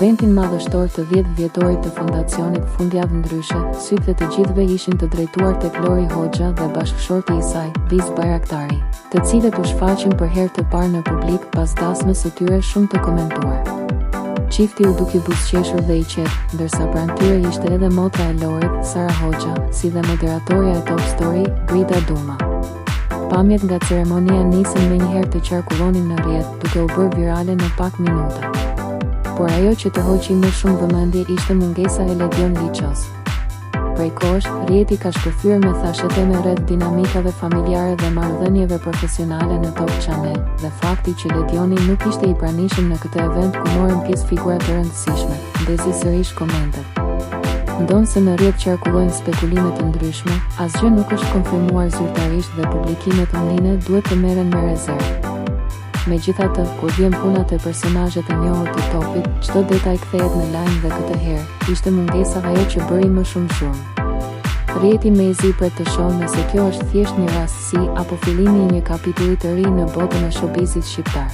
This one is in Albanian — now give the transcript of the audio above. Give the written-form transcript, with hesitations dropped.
eventin madhështor të 10 vjetorit të fondacionit Fundjavë Ndryshe, sytë të gjithëve ishin të drejtuar tek Lori Hoxha dhe bashkëshorti i saj, Viz Bayraktari, të cilët u shfaqën për herë të parë në publik pas dasmës së tyre shumë të komentuar. Çifti u duki buzëqeshur dhe i qetë, ndërsa pranë tyre ishte edhe motra e Lorit, Sara Hoxha, si dhe moderatorja e Top Story, Grida Duma. Pamjet nga ceremonia nisën menjëherë të qarkullonin në rrjet, duke u bërë virale në pak minuta. Por ajo që të hoqi më shumë vëmendje ishte mungesa e Ledion Liços. Prej kohësh, rrjeti ka shpërthyer me thashete me rreth dinamikave familjare dhe marrëdhënieve profesionale në Top Channel, dhe fakti që Ledioni nuk ishte i pranishëm në këtë event ku morën pjesë figura të rëndësishme, ndezi sërish komentet. Ndonë se në rrjet qarkullojnë spekulime të ndryshme, asgjë nuk është konfirmuar zyrtarisht dhe publikimet online duhet të merren me rezervë. Megjithatë, kur vjen puna te personazhet e njohur të Topit, çdo detaj kthehet në lajm dhe këtë herë ishte mungesa ajo që bëri më shumë zhurmë. Rrjeti mezi pret të shohë nëse kjo është thjesht një rastësi apo fillimi i një kapitulli të ri në botën e showbizit shqiptar.